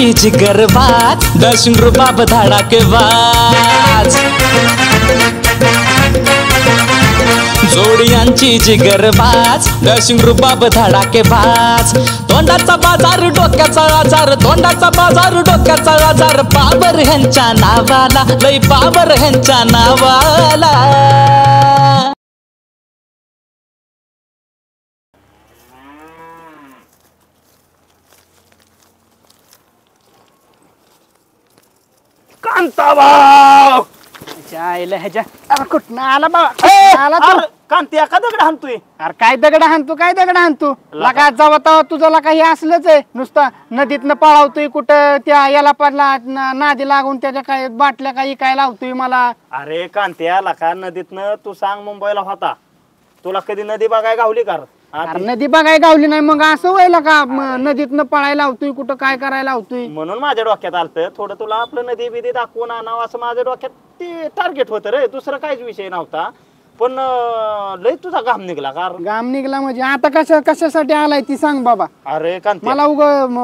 जोडियांची जिगरबाज दर्शन रुबाब धडाकेबाज जोडियांची जिगरबाज दर्शन रुबाब धडाकेबाज तोंडाचा बाजार डोक्याचा आजार तोंडाचा बाजार डोक्याचा आजार पावर ह्यांच्या नावाला लय पावर ह्यांच्या नावाला कांताभाऊ जायला ह्याच्या अरे कुठं आला बा आला तू कांती एका दगड हाणतोय अरे काय दगड हाणतो काय दगड हाणतो लका जावा तवा तुझं लका हे असलंच आहे नुसतं नदीतनं पळावतोय कुठं त्या याला पडला नादी लागून त्याच्या काय बाटल्या काही काय लावतोय मला अरे कांत्या लका नदीतनं तू सांग मुंबईला होता तुला कधी नदी बघाय गावली का अरे नदी बघाय गावली नाही मग असं व्हायला का नदीतनं पळायला लावतोय कुठं काय करायला लावतोय म्हणून माझ्या डोक्यात आलतं थोडं तुला आपलं नदी बिदी दाखवून आणावं असं माझ्या डोक्यात ते टार्गेट होतं रे दुसरं काहीच विषय नव्हता पण लय तुझा घाम निघला का गाम निघला म्हणजे आता कशासाठी आलाय ती सांग बाबा अरे कांती मला उग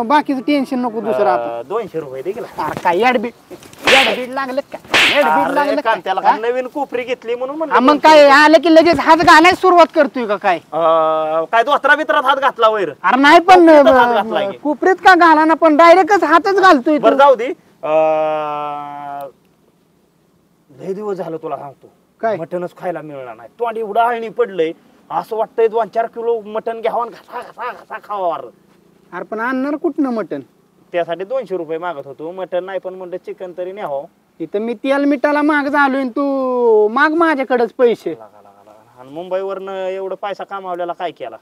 बाकीचं टेन्शन नको दुसरं आता 200 रुपये देखील अरे काय येडबीड लागलं का येडबीड लागलं कांत्याला का? नवीन कोपरी घेतली म्हणून हा, म्हणलं मग काय आलं की लगेच हात घालायला सुरुवात करतोय का काय काय दोस्त्रा मित्रात हात घातला वैर अरे नाही पण कुपरीतच हात घातलाय की? कुपरीत का घाला ना पण डायरेक्टच हातच घालतोय तू. बरं जाऊ दे लय दिवस झालं तुला सांगतो काय? मटनच खायला मिळणार नाही तोंड एवढं आळणी पडलंय असं वाटतंय 2-4 किलो मटन घ्यावं आणि घासा घासा घासा खावा अरे पण आणणार कुठनं मटन त्यासाठी 200 रुपये मागत होतो मटन नाही पण म्हणलं चिकन तरी न्यावं इथं मी तेल मिठाला माग झालोय आणि तू माग माझ्याकडेच पैसे आणि मुंबईवरनं एवढं पैसा कमावलेला काय केला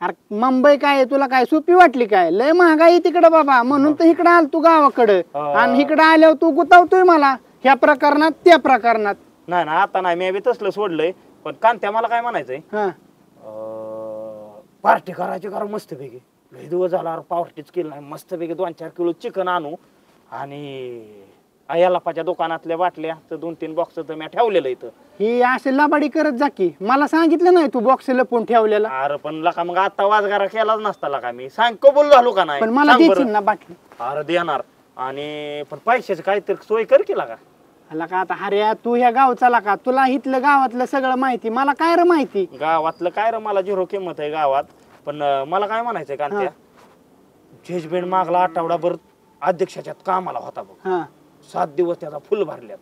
अरे मुंबई काय तुला काय सोपी वाटली काय लय महागाई तिकडे बाबा म्हणून तर इकडे आल तू गावाकडे आणि इकडे आल्यावर तू गुतावतोय मला ह्या प्रकरणात त्या प्रकरणात नाही ना आता नाही मी बी तसलं सोडलंय पण कांत्या मला काय म्हणायचंय हा पार्टी करायची करा मस्तपैकी लय दिवस झाला पार्टीच केली नाही मस्तपैकी 2-4 किलो चिकन आणू आणि अय्यालापाच्या दुकानातल्या बाटल्या तर 2-3 बॉक्स तर मी ठेवलेलं इथं ही अशी लबाडी करत जा की मला सांगितलं नाही तू बॉक्स लपून ठेवलेला अरे पण लका मग आता वाजगारा केलाच नसता लका मी सांग कबूल झालो का नाही पण मला सांग बरं. द्यायची ना बाटली अरे देणार आणि पण पैशाचं काहीतरी सोय कर केला का आला का आता हर्या तू ह्या गावचा का तुला इथलं गावातलं सगळं माहिती मला काय रे माहिती गावातलं काय रे मला झिरो किंमत आहे गावात पण मला काय म्हणायचंय कांत्या जजमेंट मागला आठवडाभर अध्यक्षाच्यात कामाला होता बघ हा 7 दिवस त्याचा फुल भरल्यात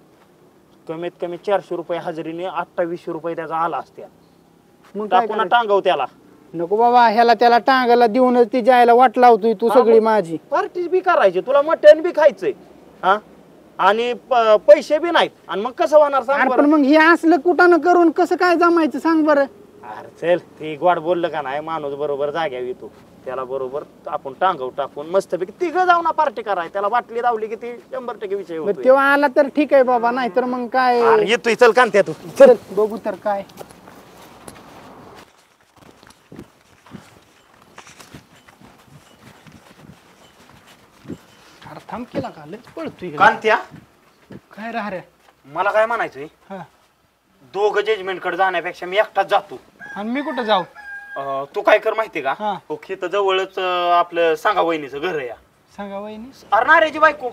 कमीत कमी 400 रुपये हजेरीने 2800 रुपये त्याचा आला असत्या मग काय टाकून टांगव त्याला नको बाबा ह्याला त्याला टांगाला देऊनच ती जायला वाट लावतोय तू सगळी माझी पार्टी बी करायची तुला मटण बी खायचंय हा आणि पैसे बी नाहीत आणि मग कसं होणार सांग अरे बरं? पण मग हे असलं कुठं करून कसं काय जमायचं सांग बरं अरे चल ते गोड बोललं का नाही माणूस बरोबर जाग्यावर येतो त्याला बरोबर आपण टांगव टाकून मस्तपैकी तिघं जाऊन पार्टी कराय त्याला बाटली लावली की ती 100% विषय मग होतो तेव्हा आला तर ठीक आहे बाबा नाही तर मग काय येतोय चल कांत्या तू चल बघू तर काय अरे थांब केला का लय पळतोय कांत्या काय राह रे मला काय म्हणायचंय हा दोघं जजमेंट कडे जाण्यापेक्षा मी एकटाच जातो आणि मी कुठं जाऊ तू काय कर माहितीये का हा. इथं जवळच आपलं सांगा वहिनीचं घर आहे या. सांगा वहिनी अरे नाऱ्याची बायको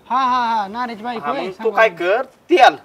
हा हा हा नारेज बाई हा, मग तू काय कर तेल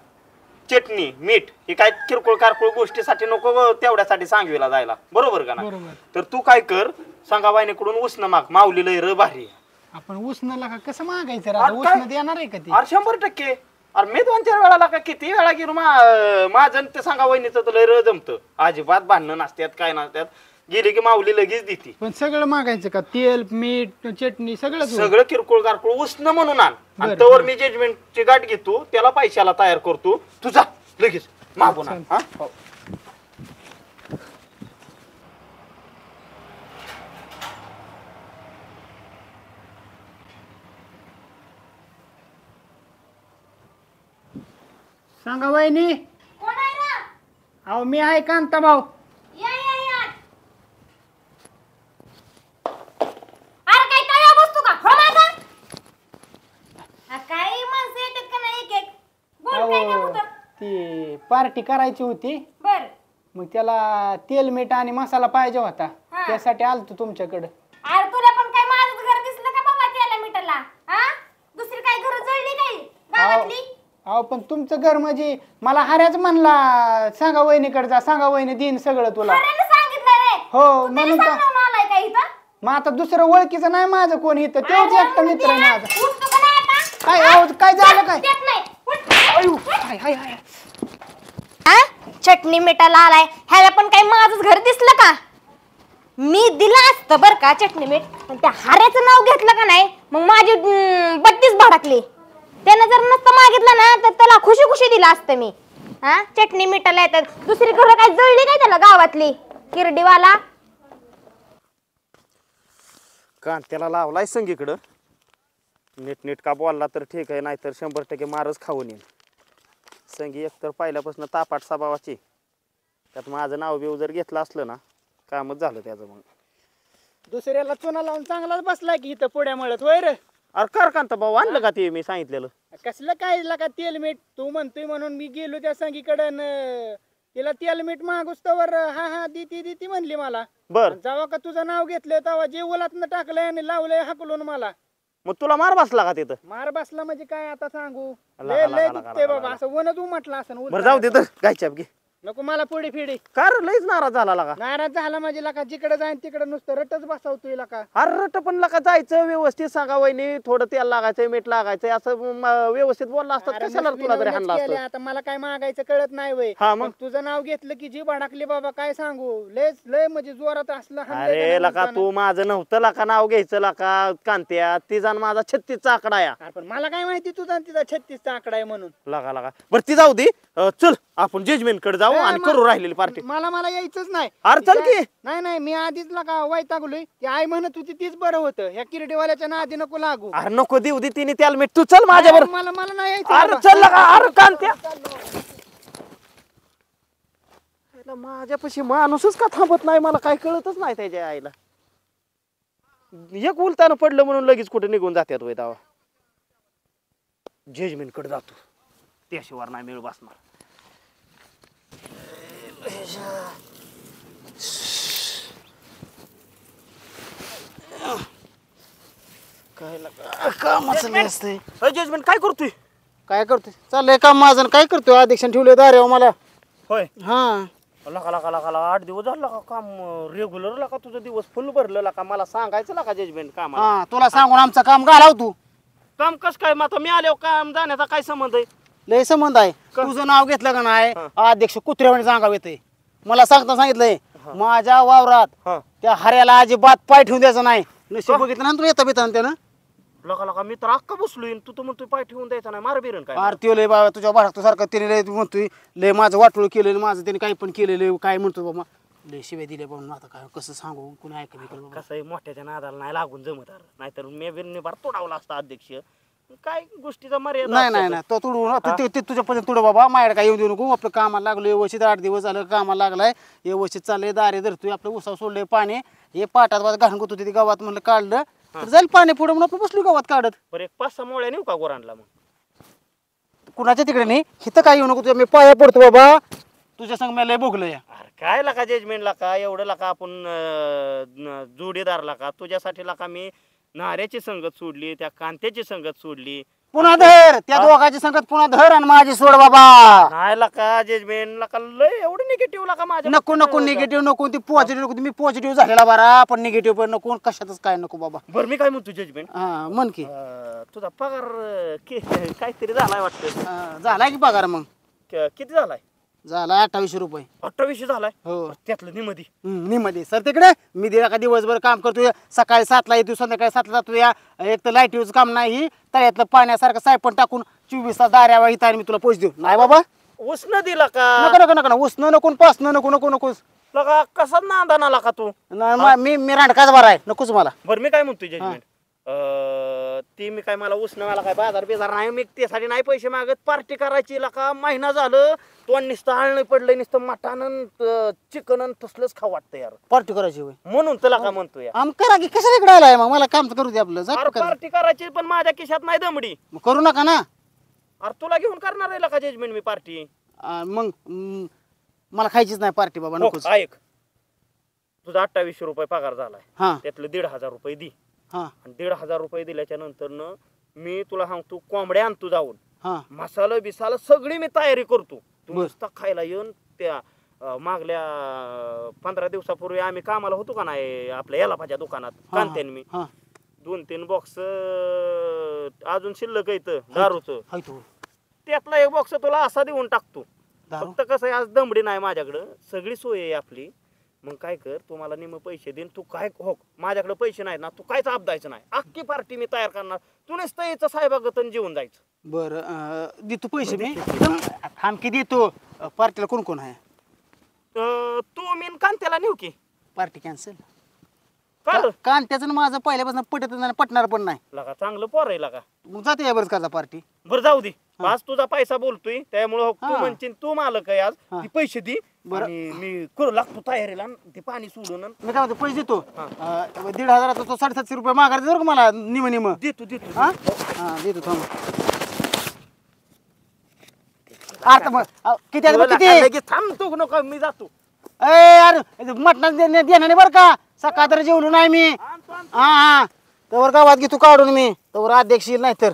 चटणी मीठ हे काय किरकोळ कारकोळ गोष्टीसाठी नको तेवढ्यासाठी सांगवीला जायला बरोबर का ना बरोबर तर तू काय कर सांगा वहिनीकडून उसनं माग माऊली लय र भारी आपण उसनाला का कसं मागायचं रे अरे आता काय? उसनं देणार आहे का ते अरे 100% अरे मी 2-4 वेळा का किती वेळा गेलो माझं आणि ते सांगा वहिनीचं तर लय र जमतं अजिबात भांडणं नसतात काय नसतात गेली की माऊली लगेच देते पण सगळं मागायचं का तेल मीठ चटणी सगळं सगळं किरकोळ कारकोळ उसनं म्हणून आण आणि बरं, तवर मी जजमेंटची गाठ घेतो त्याला पैशाला तयार करतो तुझा लगेच मागून आण, हा? हो. सांगा वहिनी कोण आहे ना? अहो मी आहे कांता भाऊ या या या. अरे काय तळ्या बसतो का? हो माझा. हा, काही माणसं येतात का नाही एक एक. बोल काय काम होतं? ती पार्टी करायची होती बर. मग त्याला तेल मीठ आणि मसाला पाहिजे होता हा. त्यासाठी आलतो तुमच्याकडे अरे तुला पण काय माझंच घर दिसलं का बाबा त्याला मिठाला? हा? अहो पण तुमचं घर म्हणजे मला हाऱ्याच म्हणला सांगा वहिनीकडे जा, सांगा वहिनी देईन सगळं तुला. अरे सांगितलं रे हो तू म्हणून तरी तर सांगून आलाय का इथं मग आता दुसरं ओळखीचं नाही माझं कोण इथं, तेवढंच एकटा मित्र आहे माझा. उठतो का नाही आता? काय अहो, काय झालं काय? देत नाही. उठ. अयो, हाय, हाय, हाय. हा? चटणी मिठाला आलाय ह्याला पण काही माझंच घर दिसलं का? मी दिलं असतं बर का चटणी मीठ, पण त्या हाऱ्याचं नाव घेतलं का नाही मग माझी बत्तीस भडकली. त्यानं जर नसतं मागितलं ना तर त्याला खुशी खुशी दिलं असतं मी. हा चटणी मिठाला येतात दुसरी घरं काय जळली काय त्याला गावातली किरडीवाला. कांत्याला लावलाय संगीकडं, नीटका बोलला तर ठीक आहे, नाहीतर 100% मारच खाऊन येईल. संगी एकतर पहिल्यापासून तापाट स्वभावाची, त्यात माझं नाव बिव जर घेतलं असलं ना कामच झालं त्याचं. मग दुसऱ्याला चुना लावून चांगलाच बसलाय की इथं पुढ्या मळत होय रे. अरे कर कांता भाऊ, आणलं का ते मी सांगितलेलं? कसलं काय का तेल मीठ तू म्हणतोय म्हणून मी गेलो त्या संगीकडे तिला तेल मीठ मागूस तवर हा हा दी म्हणली मला. बर, जेव्हा का तुझं नाव घेतलं तेव्हा जे उलातनं टाकलंय आणि लावलंय हाकलून मला. मग तुला मार बसला का तिथं? मार बसला म्हणजे काय आता सांगू, लगा, लय लगा, लय लगा, दुखतंय लगा, बाबा. लगा. असं वनच उमटला असं. बरं जाऊ दे तर, गायच्या घे. नको मला पुढे फिडी. कार लईच नाराज झाला का? नाराज झाला म्हणजे लका जिकडे जाईन तिकडे नुसतं रटच बसवतोय लका. अरे रट पण लका जायचं व्यवस्थित, सांगा वहिनी थोडं तेल लागायचंय मीठ लागायचंय असं व्यवस्थित बोलला असतात. अरे कशाला मस्त तुला तरी विनवणीच हाणला केल्या, असतं? आता मला काय मागायचं कळत नाही वय. हा मग? पण तुझं नाव घेतलं की जी भडकली बाबा, काय सांगू. लय लय म्हणजे जोरात असलं हाणलंय अरे त्यानं लका म्हणताना. तू माझं नव्हतं लका नाव घ्यायचं लका कांत्या, तिचा आणि माझा 36चा आकडा या. अरे पण मला काय माहिती तुझा आणि तिचा 36चा आकडा आहे म्हणून. लगा बरं ती जाऊ दे. चल आपण जजमेंट कडे जाऊ ए, आणि मा- करू राहिलेली पार्टी. मला यायचंच नाही. अरे चल की. नाही नाही मी आधीच लका वैतागलोय. ती आई म्हणत होती तीच बरं होतं, ह्या किरडेवाल्याच्या नादी नको लागू. अरे नको देऊ दे तिने त्याला मीठ, तू चल माझ्या अरे बरोबर. मला नाही यायचं अरे बाबा. चल लगा. अरे कांत्या माझ्यापाशी माणूसच का थांबत नाही, मला काय कळतच नाही त्याच्या आईला. एक उलताना पडलं म्हणून लगेच कुठे निघून जात्यात वय दावा. जजमेंट कडे जातो, त्याशिवाय नाही मिळ बसणार. काय कामाचं असतंय. जजमेंट काय करतोय? काय करतोय? चाललंय काम माझं. काय करतोय? अध्यक्ष ठेवले दारे मला. होय हा लका 8 दिवस झाला का काम रेग्युलर लका, तुझं दिवस फुल भरलं लका. मला सांगायचं लका जजमेंट काम. हा तुला सांगून आमचं काम घालाव तू. काम कस काय? मग आता मी आल्यावर काम जाण्याचा काय संबंध आहे? लय संबंध आहे. तुझं नाव घेतलं का नाही अध्यक्ष कुत्र्यावाने सांगाव येते. मला सांगितलंय माझ्या वावरात हा. त्या हऱ्याला अजिबात पाय ठेवून द्यायचं नाही. नशीब बघितलं ना तुला येतं बेता त्यानं. लका मी तर अक्का बसलोय, तू तर म्हणतोय पाय ठेवून द्यायचा नाही, मार बिरण काय? अरे त्यो लय बाबा तुझ्या भाडा सारखं तिने लय म्हणतोय लय माझं वाटोळ केलेलं, माझं त्याने काही पण केलेलं. काय म्हणतो बाबा लय शिवाय दिले म्हणून आता काय कसं सांगू, कुणी ऐकलं कसं आहे, मोठ्याच्या नादाला नाही लागून जमत. नाहीतर मी बिरने बार तोडावला असता अध्यक्ष. काय गोष्टीचा मर्यादा नाही असतो. नाही नाही तो तुडू तुझ्या पद्धत तुडं बाबा. माझ्याकडे काय येऊ देऊ नको. आपलं कामाला लागलो व्यवस्थित. 8 दिवस झालं कामाला लागलाय, व्यवस्थित चाललंय. दारे धरतोय, आपलं उसाव सोडलंय पाणी. हे पाटात घाण होत होती गावात, म्हणलं काढलं तर जाईल पाणी पुढे म्हणून आपण बसलो गावात काढत. बरं एक 5-6 मोळ्या नेऊ का गोरांडला? मग कुणाच्या तिकडे नाही, हिथं काय येऊ नको. तुझ्या मी पाया पडतो बाबा, तुझ्या संग मला लय भोगलं या. अरे काय लका जजमेंट लका, एवढं लका आपण जोडीदार लका तुझ्यासाठी लका मी नाऱ्याची संगत सोडली, त्या कांत्याची संगत सोडली. पुन्हा धर त्या दोघांची संगत, पुन्हा धर आणि माझी सोड बाबा. नाही लका जजमेंट लका लय एवढं निगेटिव्ह लका माझ्या. नको निगेटिव्ह नको. ती पॉझिटिव्ह नको. मी पॉझिटिव्ह झालेला बरा, पण निगेटिव्ह पण नको. कशातच काय नको बाबा. बरं मी काय म्हणतो जजमेंट, हा म्हण की. तुझा पगार काहीतरी झालाय वाटतं. झालाय की पगार मग? किती झालाय? झाला 2800 रुपये. 2800 झालाय? हो त्यातलं निमधी. मध्ये सर तिकडे मी दिला का दिवसभर काम करतोय. सकाळी 7ला येतो, संध्याकाळी 7ला जातो. या एक तर लाईट यूज काम नाही, तळ्यातलं पाण्यासारखं सायपण टाकून 24 तास दाऱ्यावर इथं आणि मी तुला पैसे देऊ नाही बाबा. उसनं दिला का? नको उसनं नको, पासनं नको. लका कसा नांदा लका तू? मी रांडकाच बरा आहे, नकोच मला. बरं मी काय म्हणतोय जजमेंट, ती मी काय मला उसनं मला काय बाजार बेजार नाही, मी त्यासाठी नाही पैसे मागत. पार्टी करायची लका, महिना झालं तो नुसतं आळणं पडलंय, नुसतं मटण चिकन तसलंच खाऊ वाटतं यार. पार्टी करायची होय म्हणून तुला का म्हणतोय. आम करा की, कशाला इकडे आलाय मग? मला काम तर करू दे आपलं. जा अरे करा. पार्टी करायची पण माझ्या खिशात नाही दमडी. मग करू नका ना. अरे तुला घेऊन करणार आहे लका जजमेंट मी पार्टी. मग मला खायचीच नाही पार्टी बाबा, नकोच. ऐक, तुझा 2800 रुपये पगार झालाय, हा त्यातलं 1500 रुपये दे. हा आणि 1500 रुपये दिल्याच्या नंतर मी तुला सांगतो कोंबड्या आणतो जाऊन हा मसाला बिसाला सगळी मी तयारी करतो तू नुसता खायला येऊन त्या मागल्या 15 दिवसापूर्वी आम्ही कामाला होतो का नाही आपल्या यालापाच्या दुकानात कांत्यान मी हा 2-3 बॉक्स अजून शिल्लक येतं दारूचं हाय तू त्यातला एक बॉक्स तुला असा देऊन टाकतो दारू फक्त कसं आहे आज दमडी नाही माझ्याकडं सगळी सोय आहे आपली मग काय कर तुम्हाला निम पैसे देईन तू काय हो माझ्याकडे पैसे नाहीत ना तू कायच आपदायचं नाही अख्खी पार्टी मी तयार करणार तू नुसतं यायचं साहेबागतन जेवून जायचं बरं देतो पैसे मी थांबकी देतो पार्टीला कोण कोण आहे तू मी कांत्याला नेऊ की पार्टी कॅन्सल कर कांत्याचं माझं पहिल्यापासून पटत नाही पटणार पण नाही लगा चांगलं पोर आहे लगा मग जाते या बरंच करता पार्टी बरं जाऊ दे आज तुझा पैसा बोलतोय त्यामुळं तू म्हणशील तू मालक आहे आज ती पैसे दे आणि मी करू लागतो तयारीला आणि ते पाणी सोडून मी काय म्हणतो पैसे देतो 1,500 तो 750 रुपये माघार देतो का मला निम देतो देतो हा देतो थांब आता मग किती आहे बघ किती लगेच थांबतो नको मी जातो ए यार मटण देणार नाही बरं का सकाळ तर जेवलो नाही मी हा हा तवर गावात घेतो काढून मी तवर अध्यक्ष येईल नाही तर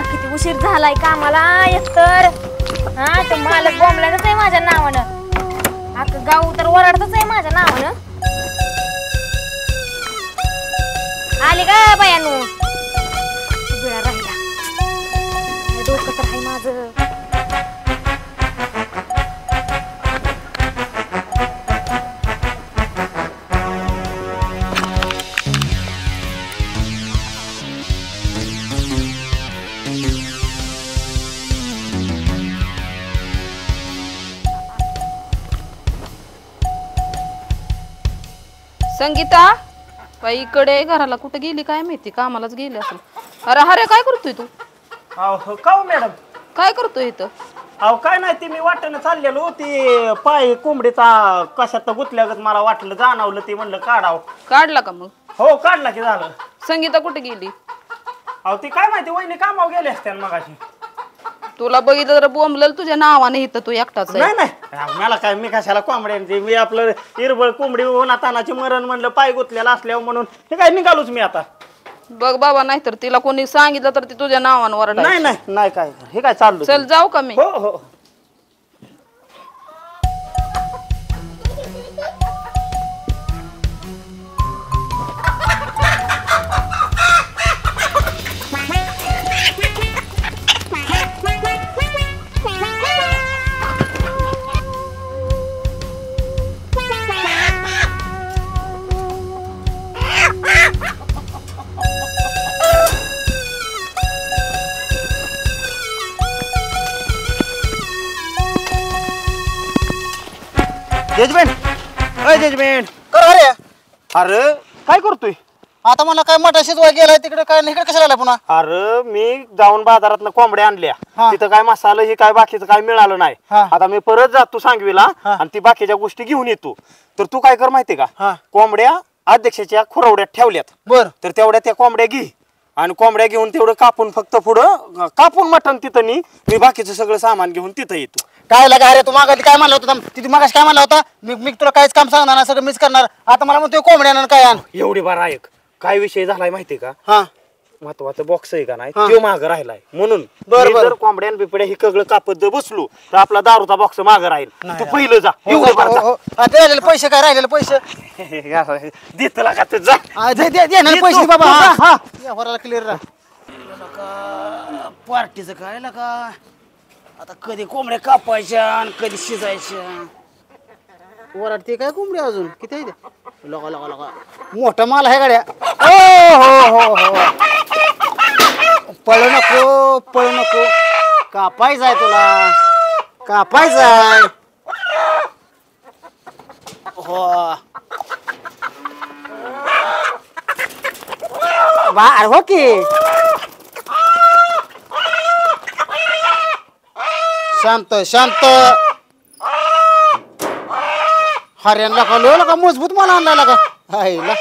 किती उशीर झालाय कामाला एकतर हा तो मालक बोंबलाच आहे माझ्या नावानं अख्खं गाव तर ओरडतच आहे माझ्या नावानं आली का बायानू वेळा राहिला डोकं तर आहे माझं संगीता बाई इकडे घराला कुठे गेली काय माहिती कामालाच गेली असेल अरे अरे काय करतोय तू अहो का मॅडम काय करतोय इथं अहो काय नाही ती मी वाटेनं चाललेलो ती पाय कोंबडीचा कशात गुतल्यागत मला वाटलं जाणवलं ती म्हणलं काढाव काढला का मग हो काढला की झालं संगीता कुठे गेली अहो ती काय माहिती वहिनी कामावर गेले असते मगाशी तुला बघितलं तर बोंबल तुझ्या नावाने इथं तू एकटाच आहे. नाही नाही मला काय मी कशाला कोंबड्यांची मी आपलं इरबळ कोंबडी होऊन तानाची मरण म्हणलं पाय गुतलेला असल्यावर म्हणून हे काय निघालोच मी आता बघ बाबा नाही तर तिला कोणी सांगितलं तर ती तुझ्या नावानं नाही नाही नाही काय हे काय चाललं चल जाऊ का मी हो हो जजमेंट अय जजमेंट कर अरे अरे काय करतोय आता मला काय मटा शिजवाय गेलाय तिकडे काय इकडे कशाला आला पुन्हा अरे मी जाऊन बाजारात कोंबड्या आणल्या हा. तिथं काय मसाला हे काय बाकीचं काय मिळालं नाही हा. आता मी परत जातो सांगवीला हा. आणि ती बाकीच्या गोष्टी घेऊन येतो तर तू काय कर माहितीये हा. का कोंबड्या अध्यक्षाच्या खुरवड्यात ठेवल्यात बर तर तेवढ्या त्या कोंबड्या घे आणि कोंबड्या घेऊन तेवढं कापून फक्त पुढं कापून मटण तिथं मी बाकीचं सगळं सामान घेऊन तिथं येतो काय लागा अरे तू मागा काय म्हणला होता तिथे मागाशी काय म्हणला होता मी तुला काहीच काम सांगणार नाही, सगळं मीच करणार आता मला म्हणतोय कोंबड्या आण काय आण एवढी बार ऐक काय विषय झालाय माहितीये का हा महत्वाचा बॉक्स आहे का नाही हा. तो माग राहिलाय म्हणून बर, मी बर. जर कोंबड्या आणि बिपड्या ही कगळं कापत जर बसलो तर आपला दारूचा बॉक्स माग राहील तू पहिलं जा एवढं बार जा. ते राहिलेले पैसे काय राहिलेले पैसे देतला का तू जा देणार पैसे बाबा हा हा क्लिअर पार्टीचं काय लका आता कधी कोंबड्या कापायच्या आणि कधी शिजायच्या वराडते काय कोंबडी अजून किती आहे ते? लगा लगा लगा मोठा माल आहे गाड्या हो हो हो पळू नको कापायचं आहे तुला कापायचं आहे हो बाहेर हो की शांत शांत हरियाणा का लो का मजबूत मला आणला का हायला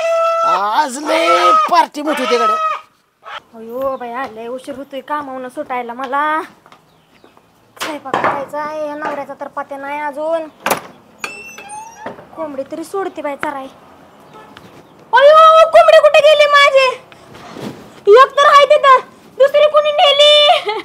आज लय पार्टी मोठी होती कडे अयो बाया लय उशीर होतोय कामावून सुटायला मला. स्वयंपाक करायचा आहे या नवऱ्याचा तर पत्या नाही अजून. कोंबडी तरी सोडते बाई चराय. अयो कोंबडी कुठे गेली माझी? एक तर आहे तिथं, दुसरी कोणी नेली.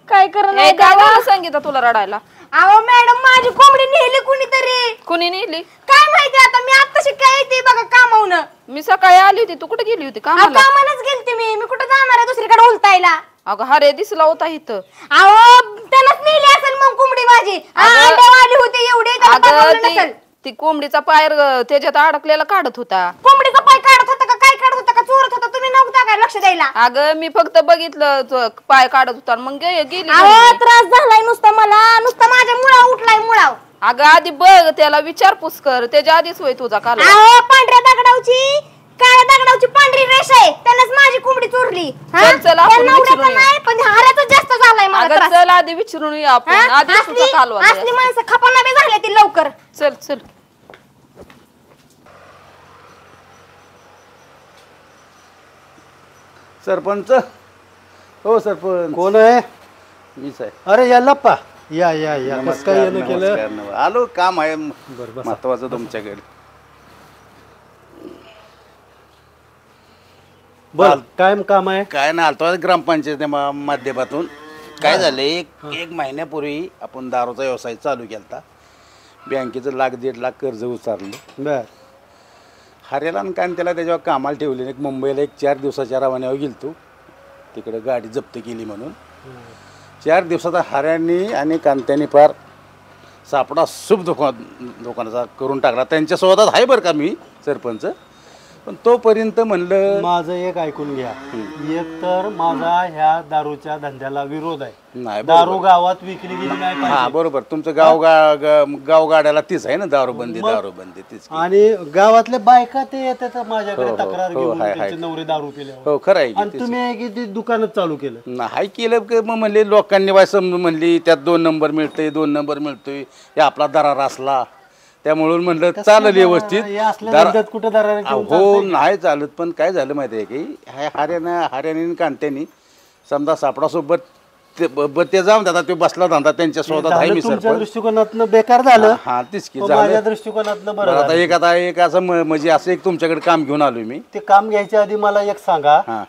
काय करणार काय सांगितलं तुला रडायला? अहो मॅडम माझी कोंबडी नेली कुणीतरी. कुणी नेली काय माहिती आता, मी आत्ताशी काय येते बघा कामावून. मी सकाळी आली होती, तू कुठे गेली होती कामाला? कामालाच गेलते मी कुठं जाणार आहे दुसरीकडे उलटायला. अगं हरे दिसला होता इथं. अहो त्यालाच नेली असेल मग कोंबडी माझी. अंड्यावाली होती एवढी, त्याला बघवलं अगं नसेल. ती कोंबडीचा पाय त्याच्यात अडकलेला काढत होता. कोंबडीचा पाय काढत होता का काय काढत होता का चोरत होता? तुम्ही नव्हता काय लक्ष द्यायला? अगं मी फक्त बघितलं पाय काढत होता मग गेली अहो घरी. त्रास झालाय नुसता मला, नुसता माझ्या मुळा उठलाय मुळाव. अगं आधी बघ, त्याला विचारपूस कर, त्याच्या आधीच होय तुझा काल. अहो पांढऱ्या दगडावची काळ्या दगडावची पांढरी रेष आहे, त्यानंच माझी कोंबडी चोरली. चल, चल, आपण विचारून येऊ. नाही पण हाराचा जास्त झालाय मला अगं त्रास. चल आधी विचारून येऊ आपण. हा? आधीच तुझा कालवा असली आहे. माणसं खपाना बी झाले ती लवकर. चल चल. सरपंच हो सरपंच. कोण आहे? मीच आहे. अरे या लप्पा या या या. कसं काय येणं केलं? नमस्कार. आलो, काम आहे बरं, बसा. महत्वाचं तुमच्याकडे. बोल काय काम आहे? काय नाही, आलतो ग्रामपंचायत माध्यमातून. काय झालं, एक महिन्यापूर्वी आपण दारूचा व्यवसाय चालू केला. बँकेचं 1,00,000-1,50,000 कर्ज उचललं. बर. हरेला आणि त्याला त्याच्यावर कामाला ठेवले. एक मुंबईला 4 दिवसाच्या रवान्यावर गेलतो, तिकडे गाडी जप्त केली म्हणून. 4 दिवसाचा हऱ्यांनी आणि कांत्याने फार सापडा सूप दुकानाचा करून टाकला. त्यांच्यासोबत आहे बरं का मी सरपंच, पण तोपर्यंत म्हणलं माझं एक ऐकून घ्या. एक तर माझा ह्या दारूच्या धंद्याला विरोध आहे. नाही, दारू गावात विकली गेली नाही हा पाहिजे. बरोबर. तुमचं गाव गाड्याला तीच आहे ना, दारूबंदी तीच. आणि गावातल्या बायका ते येतात माझ्याकडे हो, हो, तक्रार हो, घेऊन हाय, त्यांचे हाय. नवरे दारू पिल्यावर. हो खरं आहे आणि की तुम्ही आहे की ते दुकानच चालू केलं. नाही केलं की मग म्हणले लोकांनी बाय समजून म्हणली त्यात 2 नंबर मिळतोय, 2 नंबर मिळतोय, हे आपला दरार असला त्यामुळं म्हणलं चालेल व्यवस्थित. हे असल्या धंद्यात कुठं दरार घेऊन हो नाही चालत. पण काय झालं माहिती आहे की हऱ्याने कांत्यानी समजा सापडासोबत ते जाऊन जातात, ते बसला धंदा त्यांच्या स्वतः आहे. मी तुमच्या सरपंच. दृष्टिकोनातनं बेकार झालं. हा तीच की पण झालं. माझ्या दृष्टिकोनातनं बरं बरं, झालं. आता एक असं म्हणजे असं एक तुमच्याकडे काम घेऊन आलोय मी. ते काम घ्यायच्या आधी मला एक सांगा हा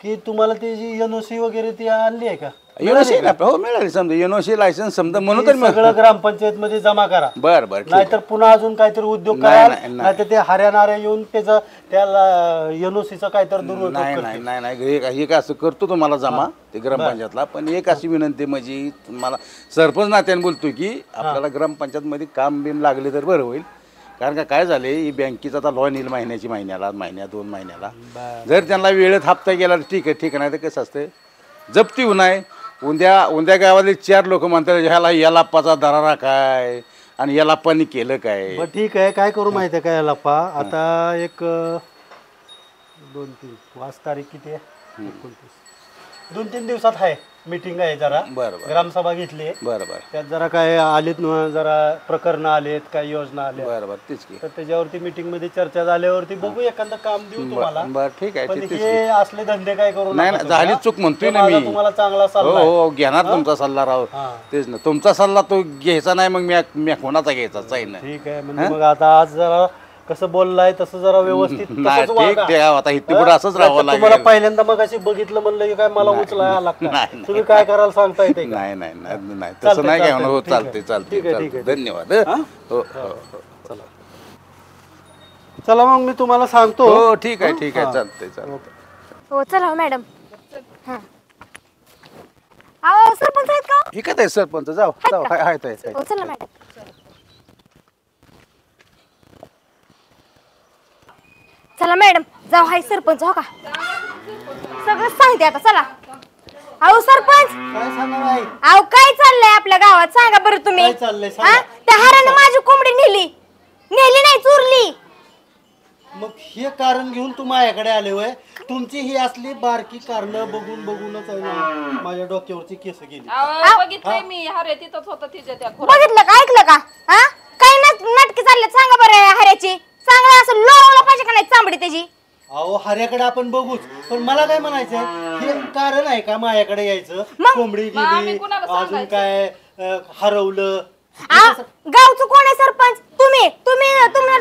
की तुम्हाला ती जी एनओसी वगैरे ती आणली आहे का? एनओसी हो मिळाली समजा, एनओसी लायसन्स समजा म्हणून तर ती सगळं ग्रामपंचायत मध्ये जमा करा. बरं बरं ठीक आहे. नाहीतर पुन्हा अजून काहीतरी उद्योग नाही, करा. नाही, नाही. नाहीतर ते हरियाणा येऊन त्याचा त्याला एनओसीचा काहीतरी दुरुपयोग नाही करतील. नाही नाही नाही एक असं करतो तुम्हाला जमा ते ग्रामपंचायतला. पण एक अशी विनंती म्हणजे मला सरपंच नात्याने बोलतो की आपल्याला ग्रामपंचायतमध्ये काम बिम लागले तर बरं होईल. कारण का काय झाले, ही बँकेचा आता लॉन येईल महिन्याला 2 महिन्याला. जर त्यांना वेळेत हप्ता गेला तर ठीक आहे, ठीक आहे. नाही तर कसं असतं, जप्ती होऊ नये. उद्या गावातले 4 लोक म्हणतात ह्याला यालाप्पाचा दरारा काय आणि यालाप्पानी केलं काय. बरं ठीक आहे, काय करू माहिती आहे काय लप्पा, आता एक 2-3 आज तारीख किती आहे? 2-3 दिवसात आहे मीटिंग आहे. जरा बरं बरं ग्रामसभा घेतली. बरं बरं त्यात जरा काय आलेत जरा प्रकरण आलेत, काय योजना आल्या, बरं बरं तीच की. तर त्याच्यावरती मीटिंग मध्ये चर्चा झाल्यावरती बघू एखादं काम देऊ तुम्हाला. बरं ठीक आहे पण तीच हे असले धंदे काय करू नाही नका नाही झाली तुम्ही, चूक म्हणतोय हा? ना माझा मी. तुम्हाला चांगला हो सल्ला आहे. हो घेणार तुमचा सल्ला राव. हा. तेच ना, तुमचा सल्ला तो घ्यायचा नाही मग मी कोणाचा घ्यायचाच आहे ना. ठीक आहे. म्हणजे मग आता आज जरा कसं बोललाय तसं जरा व्यवस्थित नाही तसंच ठीक वागा. ते आता इथे पुढे असंच नाहीतर राहावं तुम्हाला लागेल. पहिल्यांदा मग अशी बघितलं म्हणलं की काय मला उचलाय लागतं. नाही, तुम्ही काय करायला सांगता येते का? नाही नाही नाही नाही चालतंय, तसं नाही काय चालतंय, हो. ठीक आहे. चालते चालते ठीक आहे, ठीक चालते. आहे. धन्यवाद. हो हो हो. चला मग मी तुम्हाला सांगतो. हो ठीक आहे ठीक आहे चालते चालते. हो चला हो मॅडम. हा अहो सरपंच आहेत का? ठीक आहे सरपंच जाऊ जाऊ. हाय हो चला मॅडम. चला मॅडम जाऊ. हाय सरपंच हो का, सगळं सांगते आता. चला. अहो सरपंच, काय सांगणार आहे? अहो काय चाललंय आपल्या गावात सांगा बरं तुम्ही. काय चाललंय सांगा. हा? त्या हारानं माझी कोंबडी नेली नाही चोरली. मग हे कारण घेऊन तू माझ्याकडे आले होय. तुमची ही असली बारकी कारण बघूनच आहे ना माझ्या डोक्यावरची केस गेली. बघितलंय मी, हरे तिथंच होतं तिच्या त्या बघितलं का, ऐकलं का? हा काय नाटकी चालले सांगा बरं हऱ्याची. चांगलं असं लोळवलं पाहिजे का नाही चांबडी त्याची. अहो हऱ्याकडे आपण बघूच, पण मला काय म्हणायचंय, हे कारण आहे का माझ्याकडे यायचं? कोंबडी आम्ही गेली, कुणाला अजून सांगायचं? काय हरवलं? गावचं कोण आहे सरपंच? तुम्ही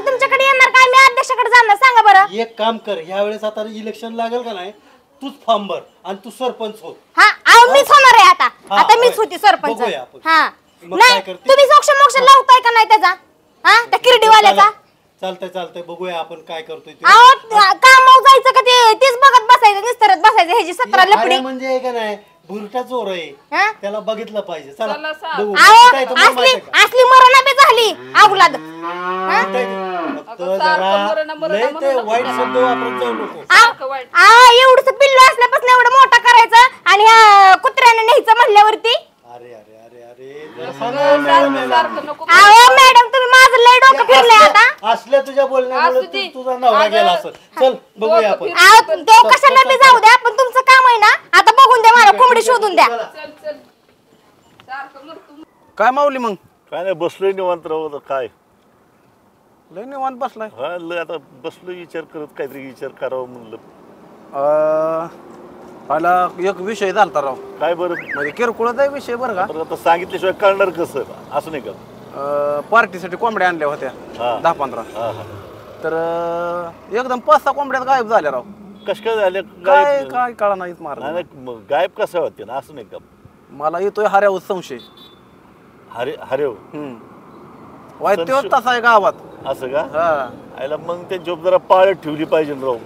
तुमच्याकडे येणार काय? मी अध्यक्षाकडे जाणार, सांगा बरं. एक काम कर, ह्या वेळेस आता इलेक्शन लागेल का नाही, तूच फॉर्म भर आणि तू सरपंच हो. हा अहो मीच होणार आहे आता. हा, आता मीच होय. होती सरपंच. बघूया आपण. हा मग नाही काय करते? तुम्ही मोक्ष लावताय का नाही त्याचा? हा त्या किरडीवाल्याचा? चालतंय बघूया आपण काय करतोय ते. अहो कामावर जायचं का ते तेच बघत बसायचं, निस्तरत बसायचं, ह्याची 17 लपडी. हऱ्या म्हणजे आहे का नाही, भुरटा चोर आहे, हा? त्याला बघितलं पाहिजे. चला चला सा. बघू. अहो कुठं आहे तो मला माहिती आहे का? असली मरण बी झाली अवलाद. कुठं आहे तो? फक्त अगं, सारखं मरण लय ते म्हणून वाईट शब्द वापरत जाऊ नको. सारखं वाईट. एवढस पिल्लू असल्यापासून एवढं मोठा करायचं आणि ह्या कुत्र्याने न्यायचं म्हणल्यावरती. अरे अरे अरे अरे जरा सांगा मॅडम याला. सारखं नको. अहो मॅडम तुम्ही माझं लय डोकं फिरलंय आता. असल्या तुझ्या बोलण्यामुळे असू दे. तुझा नवरा अगं, गेला असं. चल बघूया आपण. अहो तो कशाला बी जाऊ द्या, पण तुमचं काम आहे ना, आता बघून द्या, मला कोंबडी शोधून द्या. चल चल सारखं मरतो. काय माऊली मग? काय नाही बसलोय निवांत राहू आता काय. लय निवांत बसलाय. हा लय आता बसलोय विचार करत, काहीतरी विचार करावं म्हणलं. आला एक विषय झालता राव, काय बरं म्हणजे किरकोळाचा विषय बरं का. बरं आता सांगितल्याशिवाय कळणार कसं? असं नाही का? पार्टीसाठी कोंबड्या आणल्या होत्या हा. 10-15. हा हा तर एकदम 5-6 कोंबड्यात गायब झाल्या राव. कश काय झाले? काय गायब काय कळा नाहीत मार. नाही, नाही, मग गायब कसा होते ना? असं नाही का? मला येतोय हऱ्यावर संशय. हरे वाईट संशय. तेच तसा आहे गावात. असं का? हा आयला मग ते जॉब जरा पाळत ठेवली पाहिजे ना राव.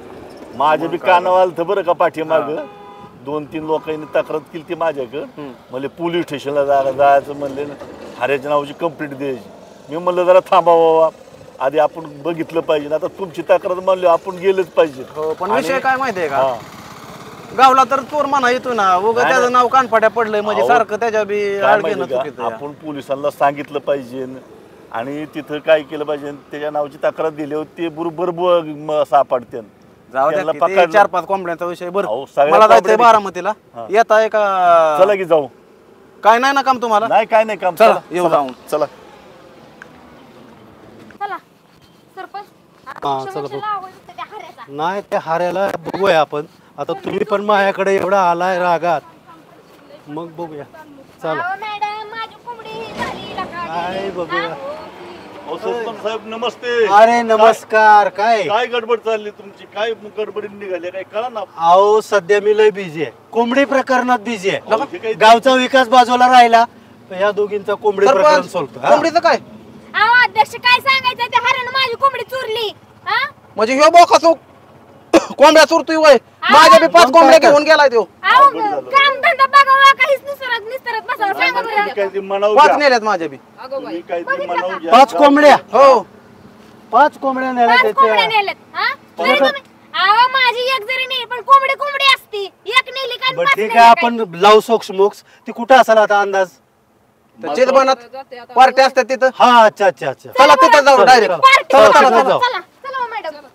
माझ्या बी कानावर आलं बरं का पाठीमाग 2-3 लोकांनी तक्रार केली ती माझ्याकडं. म्हणजे पोलीस स्टेशनला जायचं म्हणले ना, हऱ्याच्या नावाची कंप्लेंट द्यायची. मी म्हणलं जरा थांबावा, आधी आपण बघितलं पाहिजे. आता तुमची तक्रार म्हणली आपण गेलंच पाहिजे. हो, पण विषय काय माहितीये का, हा. गावला तर चोर म्हणा येतो ना, उगा नाही, त्याचं नाव कानफाट्या पडलंय म्हणजे अहो, सारखं त्याच्या बी काय आड माहिती घेणं का? चुकीचं आहे. आपण पोलिसांना सांगितलं पाहिजे आणि तिथं काय केलं पाहिजे, त्याच्या नावाची तक्रार दिली ते बरोबर सापडते. जाऊ द्या त्यांना की, ते पकडलं. 4-5 कोंबड्यांचा विषय बरं. अहो, सगळ्या मला जायचंय कोंबड्या- बारामतीला. हा. येत आहे का? चला की जाऊ. काय नाही ना काम तुम्हाला? नाही काय नाही काम. चला, येऊ जाऊन. चला. चला सरपंच हा, चला बघू. लावायचं त्या हऱ्याचा. नाही त्या हाऱ्याला बघूया आपण. आता तुम्ही पण माझ्याकडे एवढा आलाय रागात, मग बघूया. चला अहो मॅडम माझी कोंबडी ही झाली लका. काय बघूया. अहो, सरपंच साहेब नमस्ते. अरे नमस्कार. काय काय गडबड चालली तुमची? काय गडबडी निघाली काय कळा ना? अहो सध्या मी लय बिझी आहे, कोंबडी प्रकरणात बिझी अहो, हे आहे. काय- गावचा विकास बाजूला राहिला, या दोघींचा कोंबडी प्रकरण सरपंच, सोडतो. कोंबडीचं काय अहो अध्यक्ष काय सांगायचं, त्या हऱ्यानं माझी कोंबडी चोरली. हा म्हणजे ह्यो बोका चोक कोंबड्या चोरतोय वय. माझ्या बी 5 मग कोंबड्या काय घेऊन गेलाय तो. अहो काम धंदा बघावा, काहीच निसरत बसावं, सांगा बरं. काहीतरी म्हणावं 5 घ्या. नेल्यात माझ्या बी. अगो बाई. तुम्ही काहीतरी म्हणावं घ्या. 5 कोंबड्या. हो 5 कोंबड्या नेल्या 5 कोंबड्या त्याच्या. नेल्यात. हा तरी तुम्ही अहो माझी एक जरी नाही, पण कोंबडी असती. एक नेली का बरं पाच ठीक नेली आहे, काय? आपण लावू सोक्ष ती कुठं असेल आता अंदाज? चितबनात पार्टी असतात तिथं. हा अच्छा अच्छा अच्छा. चला तिथं जाऊ डायरेक्ट. पार्टी चला चला, चला चला. चला. चला चला हो मॅडम.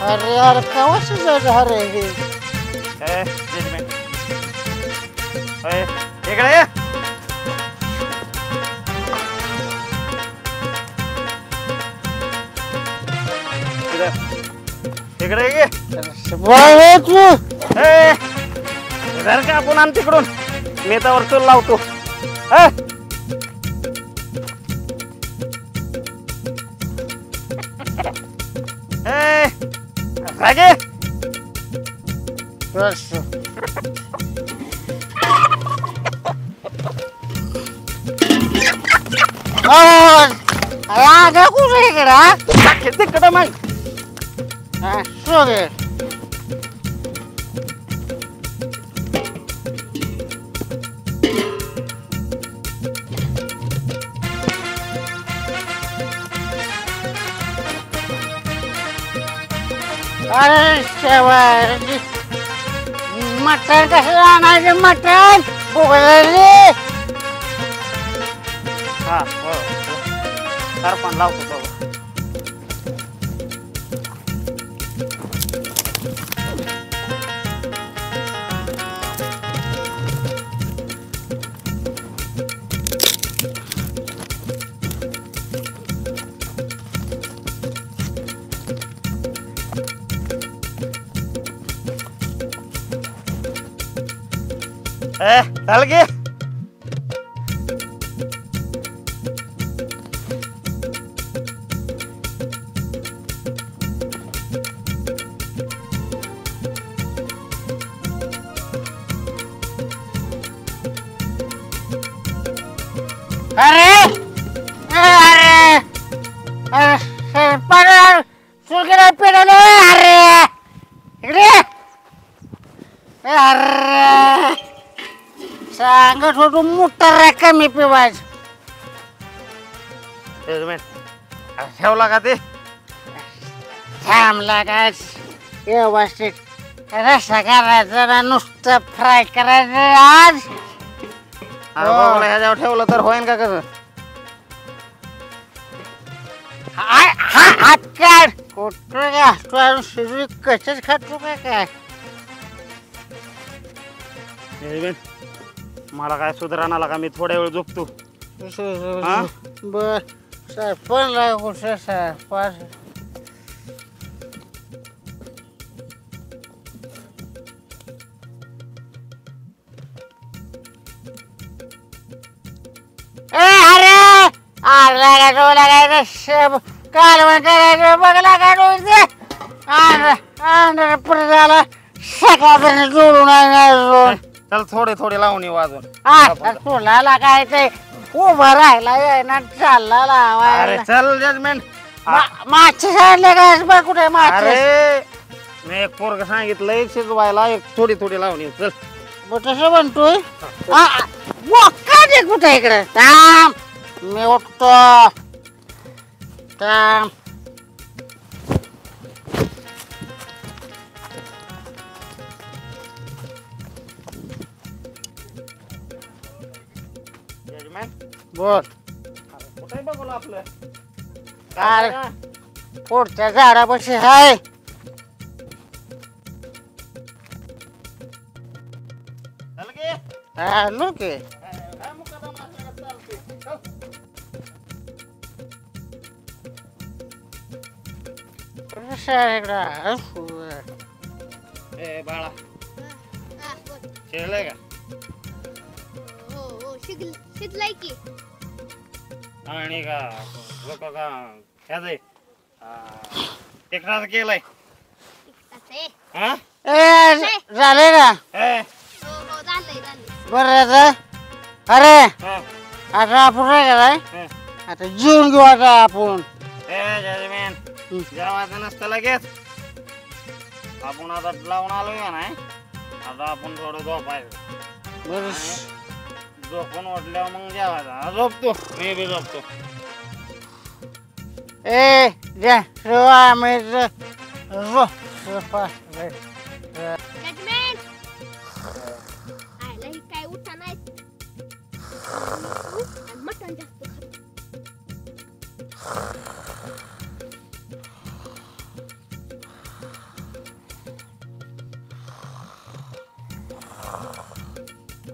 अरे यार कवाशी अरे हे इकडे ये. इकडे ये. ए, धर का आपण आण तिकडून, मी त्यावर चूल लावतो. ए. ए, जागे. तिकडं मग मटण कसं आणायचं? मटण बोलले हा हो. सरपण लावतो तो. चाल गे. अरे अरे अरे सरपंच सुरगीला पेडले अरे इकडे अरे सांगत होतो मोठा कमी पिवायच ठेवला का ते थांबला काय व्यवस्थित रस्सा करायचा ना नुसतं फ्राय करायचं आज ह्याच्यावर ठेवलं तर होईन का कसं हात काढ कुठं घालतो शिजवी कशाच खातो काय काय मला काय सुधारणा का मी थोड्या वेळ झोपतो. बर सरपंच कुठं सरपंच अरे आला का लागायचं कालवण करायचं बघला का परत झाला सकाळपर्यंत जोडून चल थोडे थोडे लावून येऊ अजून. तुला लागायचंय उभं राहिला ना चालला लावायला चल जजमेंट. मागचे सांडले काय बघ कुठे मागचे अरे मी एक पोरग सांगितलंय शिजवायला एक थोडी थोडी लावून येऊ. चल तसं म्हणतोय कुठे इकडे थांब मी उठतो थांब बोल कुठे बघू आपलं काय पुढच्या झाडापाशी हाय चल गे. आलो की ए बाळा शिरलंय का शिजलाय की आणि का लोक का ह्याच टेक्टर केलंय हा झाले का ए बरं अरे हा. आता आपण काय कराय आता जेवून घेऊ आता आपण जजमेन जेवायचं नसतं लगेच आपण आता लावून आलोय का नाही आता आपण थोडं झोपायचं बरं झोपून उठल्यावर मग जेवायचं झोपतो मी बी झोपतो ए जेवा मी काय उठा नाही मटण जास्त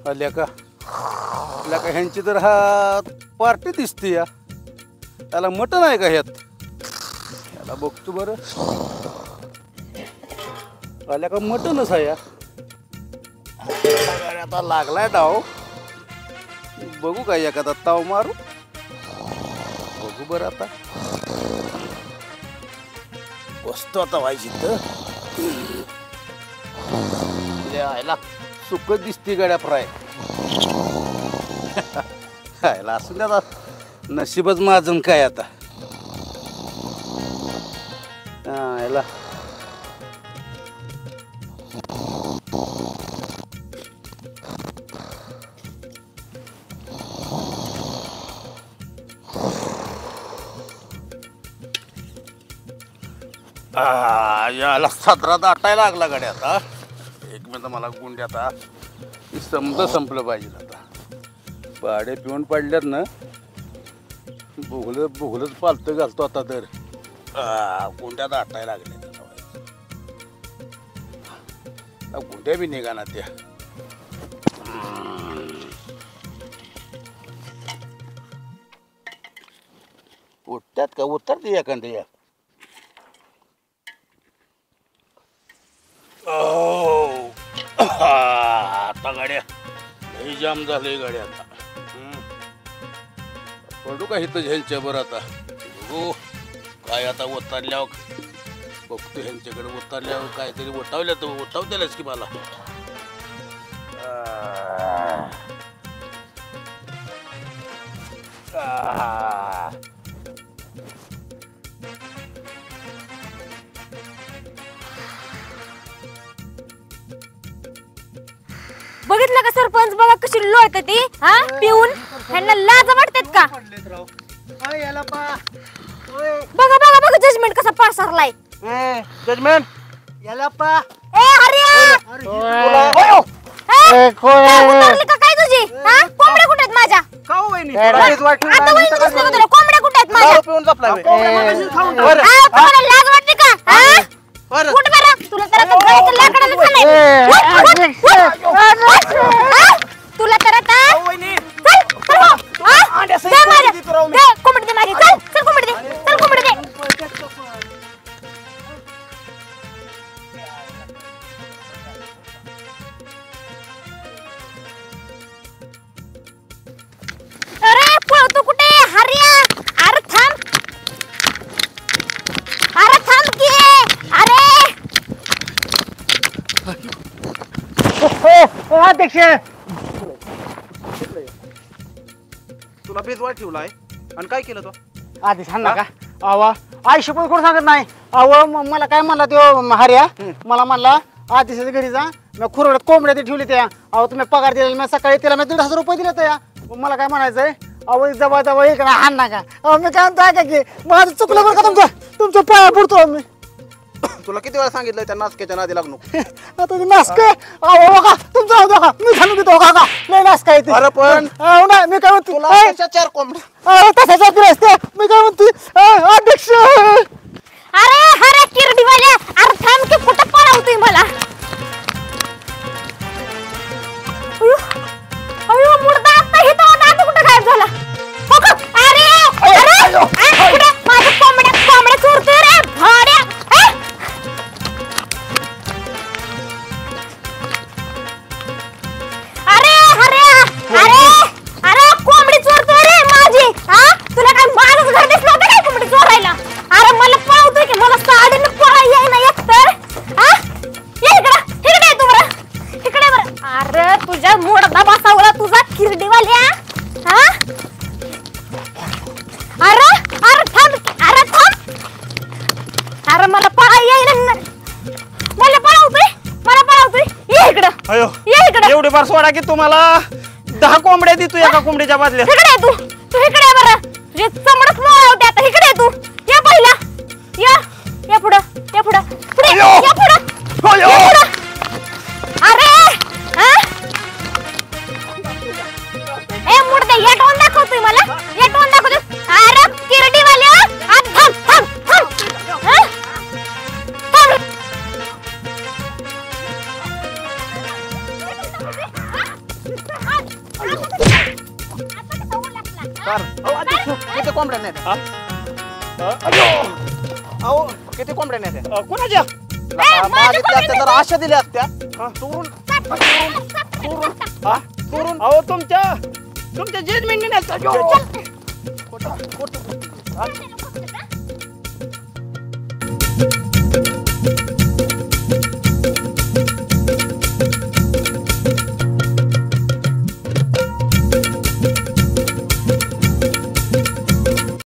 आल्या का ह्यांची तर हा पार्टी दिसते या त्याला मटण आहे का ह्यात त्याला बघतो बरं आल्या का मटणच आहे या आता लागलाय डाव बघू का एखादा ताव मारू बघू बरं आता बसतो आता व्हायची तर आयला सुकत दिसते गड्या फ्राय खायला असू द्या आता नशीबच माझं काय आता याला याला सदरा दाटायला लागला गड्या आता एक मिनिट मला गुंड आता समजा संपलं पाहिजे आता पाडे पिऊन पडल्यात ना भुगलच पालतं घालतो आता तर गुंड्या दाटायला लागल्या गुंड्या बी निघाना त्या उठतात का उतरते एखाद्या आता गाड्या जाम झालंय गाडी आता पडू का इथं ह्यांच्यावर आता हो काय आता उतरल्यावर बघतो ह्यांच्याकडे उतरल्यावर काहीतरी उठावल्या तर उठावतेलच की मला बघितलं का सरपंच बघा कशी लोळत ती हा पिऊन ह्यांना लाज वाटतात का बघा बघा बघा जजमेंट कसा पासरलाय जजमेंट याला पा ए हरिया उतरली का काय तुझी हा कोंबड्या कुठे आहेत माझ्या आता वहिनी दिसली का तुला कोंबड्या कुठे आहेत माझ्या तुम्हाला लाज वाटते का हा उठ बरं तुला तर आता गळ्याचं लाकडाला चाललंय तुला तर आता कोंबडी दे माझी चल चल कोंबडी दे चल कोंबडी दे अरे पळतो कुठे हरिया अरे थांब की अरे अध्यक्ष तुला बेजवाळ ठेवलाय आणि काय केलं तो आदेश हाण का अवा आयुष्य पण कोण सांगत नाही मला काय म्हणला तो हर्या मला म्हणला आदेशाच्या घरी जा मी खुरड्यात कोंबड्या ते ठेवली त्या तुम्ही पगार दिला मी सकाळी त्याला मी 1,500 रुपये दिले त्या मला काय म्हणायचंय जवळ जवळ एक हाण नका मी काय म्हणतो ऐका की माझं चुकलं बरं का तुमचं पाया पडतो मी तुला किती वेळा सांगितलं त्या नासक्याच्या नादी लागू आता ते नासक बघा तुमचा बघा मी सांगू देतो का लय नासका येते अरे पण नाही मी काय म्हणतो तुला 4 कोंबड्या तशाच्या असते मी काय म्हणतो अध्यक्ष अरे हरे किरडीवाल्या अरे थांब की कुठं पळवतोय मला अयो मुर्दा आता हे तो दात कुठं गायब झाला बघ अरे कुठे माझ्या कोंबड्या चोरतोय रे भाड्या अरे कोंबडी चोरतोय रे माझी हा तुला काय माझंच घर दिसलं होतं काय कोंबडी चोरायला अरे मला पळवतोय की मला साडीने पळायला येईना एकतर हा इकडे तू बरं इकडे बरं अरे तुझ्या मुर्दा बसावला तुझा किरडीवाल्या हा अरे थांब अरे मला पळायला येईना मला पळवतोय ये इकडे एवढी बार सोडा की तुम्हाला 10 कोंबड्या देतो एका कोंबडीच्या बाजल्या इकडे तू इकडे बरं तुझे चमडच मोळवते आता इकडे तू या पहिला या पुढं अरे ए मुर्दे या टोन दाखवतोय मला या टोन दाखवतोय अरे किरडीवाल्या थांब किती कोंबड्या नाही किती कोंबड्या नाही कोणाच्या जर आशा दिल्या असत्या अहो तुमच्या जजमेंटने नाही